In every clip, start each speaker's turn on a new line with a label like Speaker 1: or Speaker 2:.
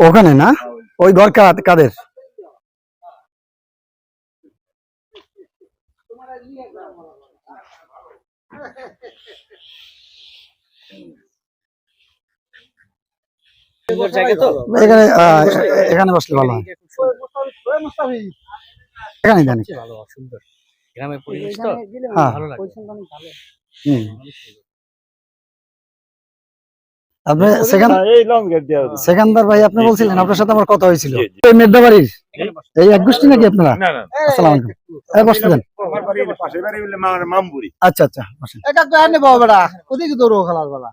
Speaker 1: ওখানে না, ওই ঘর কাদের? এখানে এখানে বসলে ভালো হয়। এখানে জানি সুন্দর গ্রামের পরিবেশ তো ভালো লাগে। আপনি সেখানদার ভাই আপনি বলছিলেন আপনার সাথে আমার কথা হয়েছিল এই মেদদাবাড়ির এই এক গোষ্ঠী নাকি আপনারা? আসসালামু আলাইকুম। এই বসতে দেন। আচ্ছা আচ্ছা বসেন। এটা তো আনে বাবা বেটা ওদিকে তো রো খেলার বেলা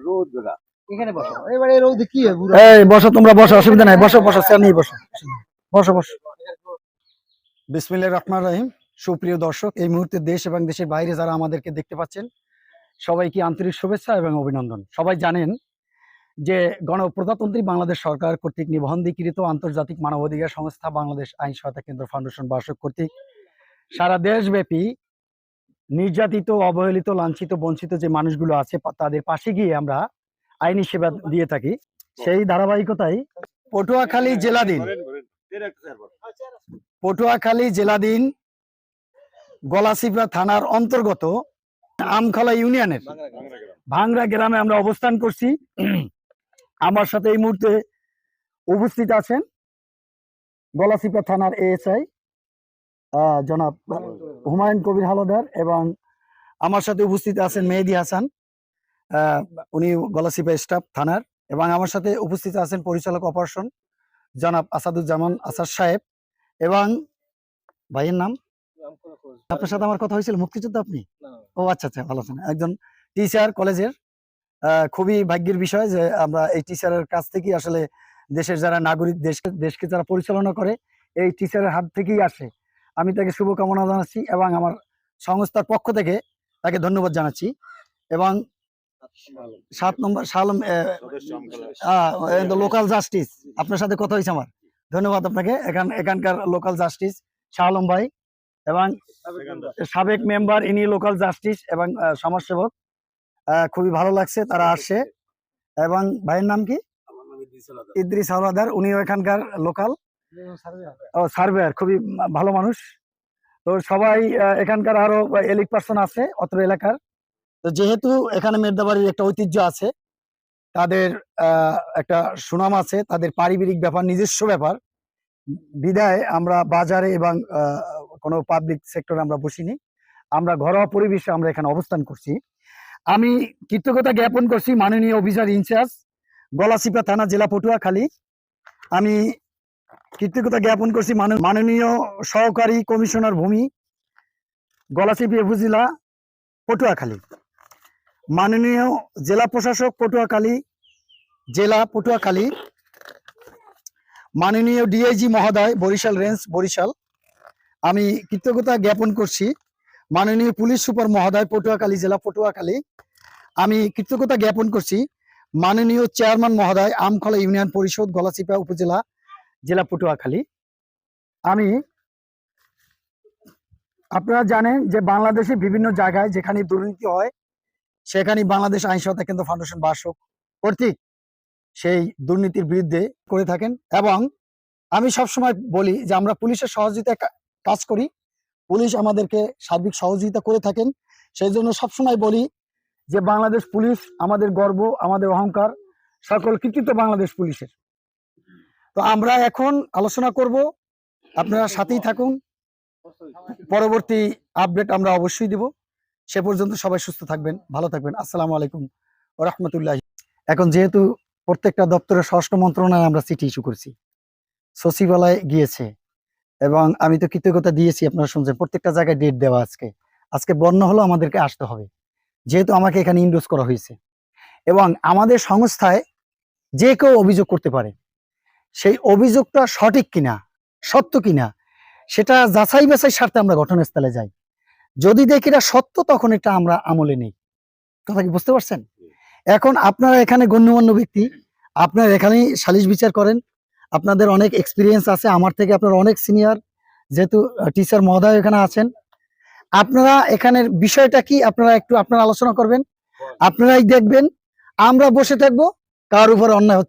Speaker 1: রোদ বেটা এখানে বসো। এবারে রোদ কি হয় পুরো? এই বসো তোমরা বসো, অসুবিধা নাই, বসো বসো স্যার নিয়ে বসো বসো বসো। বিসমিল্লাহির রহমানির রহিম। সুপ্রিয় দর্শক, এই মুহূর্তে দেশ এবং দেশের বাইরে যারা আমাদেরকে দেখতে পাচ্ছেন সবাইকে আন্তরিক শুভেচ্ছা এবং অভিনন্দন। সবাই জানেন যে গণপ্রজাতন্ত্রী বাংলাদেশ সরকার কর্তৃক নিবন্ধীকৃত আন্তর্জাতিক মানবাধিকার সংস্থা বাংলাদেশ আইন সহায়তা কেন্দ্র ফাউন্ডেশন বার্ষিক কর্তৃক সারা দেশব্যাপী নির্যাতিত, অবহেলিত, লাঞ্ছিত, বঞ্চিত যে মানুষগুলো আছে তাদের পাশে গিয়ে আমরা আইনি সেবা দিয়ে থাকি। সেই ধারাবাহিকতায় পটুয়াখালী জেলাধীন গলাচিপা থানার অন্তর্গত আমখলা ইউনিয়নের ভাংরা গ্রামে আমরা অবস্থান করছি। আমার সাথে এই মুহূর্তে উপস্থিত আছেন গলাচিপা থানার এএসআই জনাব হুমায়ুন কবির হালদার এবং আমার সাথে উপস্থিত আছেন মেহেদি হাসান, উনি গলাচিপা স্টাফ থানার, এবং আমার সাথে উপস্থিত আছেন পরিচালক অপারেশন জনাব আসাদুজ্জামান আসাদ সাহেব। এবং ভাইয়ের নাম? আপনার সাথে আমার কথা হয়েছিল মুক্তিযুদ্ধ আপনি? ও আচ্ছা আচ্ছা, ভালো আছেন। একজন টিচার কলেজের, খুবই ভাগ্যের বিষয় যে আমরা এই টিচারের কাছ থেকেই আসলে দেশের যারা নাগরিক, দেশকে যারা পরিচালনা করে এই টিচারের হাত থেকেই আসে। আমি তাকে শুভকামনা জানাচ্ছি এবং আমার সংস্থার পক্ষ থেকে তাকে ধন্যবাদ জানাচ্ছি। এবং 7 নম্বর শালম লোকাল জাস্টিস, আপনার সাথে কথা হয়েছে আমার, ধন্যবাদ আপনাকে। এখানকার লোকাল জাস্টিস শাহ আলম ভাই এবং সাবেক মেম্বার, ইনি লোকাল জাস্টিস এবং সমাজসেবক, খুবই ভালো লাগছে তারা আসছে। এবং ভাইয়ের নাম কি? ইদ্রিস হাওলাদার, উনিও এখানকার লোকাল সার্ভেয়ার, খুবই ভালো মানুষ। তো সবাই এখানকার আরো এলিট পার্সন আছে অত্র এলাকার। তো যেহেতু এখানে মেদদাবাড়ির একটা ঐতিহ্য আছে, তাদের একটা সুনাম আছে, তাদের পারিবারিক ব্যাপার, নিজস্ব ব্যাপার, বিদায় আমরা বাজারে এবং কোনো পাবলিক সেক্টরে আমরা বসিনি, আমরা ঘরোয়া পরিবেশে আমরা এখানে অবস্থান করছি। আমি কৃতজ্ঞতা জ্ঞাপন করছি মাননীয় অফিসার ইনচার্জ গলাচিপা থানা জেলা পটুয়াখালী। আমি কৃতজ্ঞতা জ্ঞাপন করছি মাননীয় সহকারী কমিশনার ভূমি গলাচিপা উপজেলা পটুয়াখালী, মাননীয় জেলা প্রশাসক পটুয়াখালী জেলা পটুয়াখালী, মাননীয় ডিআইজি মহোদয় বরিশাল রেঞ্জ বরিশাল। আমি কৃতজ্ঞতা জ্ঞাপন করছি মাননীয় পুলিশ সুপার মহোদয় পটুয়াখালী জেলা পটুয়াখালী। আমি কৃতজ্ঞতা জ্ঞাপন করছি মাননীয় চেয়ারম্যান মহোদয় আমখলা ইউনিয়ন পরিষদ গলাচিপা উপজেলা জেলা পটুয়াখালী। আপনারা জানেন যে বাংলাদেশে বিভিন্ন জায়গায় যেখানে দুর্নীতি হয় সেখানে বাংলাদেশ আইন সহায়তা কেন্দ্র ফাউন্ডেশন বার্ষিক কর্তৃক সেই দুর্নীতির বিরুদ্ধে করে থাকেন। এবং আমি সবসময় বলি যে আমরা পুলিশের সহযোগিতায় কাজ করি, পুলিশ আমাদেরকে সার্বিক সহযোগিতা করে থাকেন। সেই জন্য সবসময় বলি যে বাংলাদেশ পুলিশ আমাদের গর্ব, আমাদের অহংকার, সকল কৃতিত্ব বাংলাদেশ পুলিশের। তো আমরা এখন আলোচনা করব, আপনারা সাথেই থাকুন, পরবর্তী আপডেট আমরা অবশ্যই দেব। সে পর্যন্ত সবাই সুস্থ থাকবেন, ভালো থাকবেন। আসসালামু আলাইকুম ওয়া রাহমাতুল্লাহি। এখন যেহেতু প্রত্যেকটা দপ্তরের স্বরাষ্ট্র মন্ত্রণালয়ে আমরা চিঠি ইস্যু করছি, সচিবালয়ে গিয়েছে এবং আমি তো কৃতজ্ঞতা দিয়েছি, আপনারা শুনছেন প্রত্যেকটা জায়গায় ডেট দেওয়া। আজকে বর্ণ হলো আমাদেরকে আসতে হবে, যেহেতু আমাকে এখানে ইন্ডোজ করা হয়েছে। এবং আমাদের সংস্থায় যে কেউ অভিযোগ করতে পারে, সেই অভিযোগটা সঠিক কিনা, সত্য কিনা, সেটা যাচাই বাছাই স্বার্থে আমরা ঘটনাস্থলে যাই। যদি দেখি এটা সত্য, তখন এটা আমরা আমলে নেই। কথা কি বুঝতে পারছেন? এখন আপনারা এখানে গণ্যমান্য ব্যক্তি, আপনারা এখানেই সালিশ বিচার করেন, আপনাদের অনেক এক্সপিরিয়েন্স আছে, আমার থেকে আপনারা অনেক সিনিয়র, যেহেতু টিচার মহোদয় এখানে আছেন। আপনারা এখানের বিষয়টা কি আপনারা একটু আপনারা আলোচনা করবেন, আপনারাই দেখবেন। আমরা বসে থাকবো, কার উপর অন্যায় হচ্ছে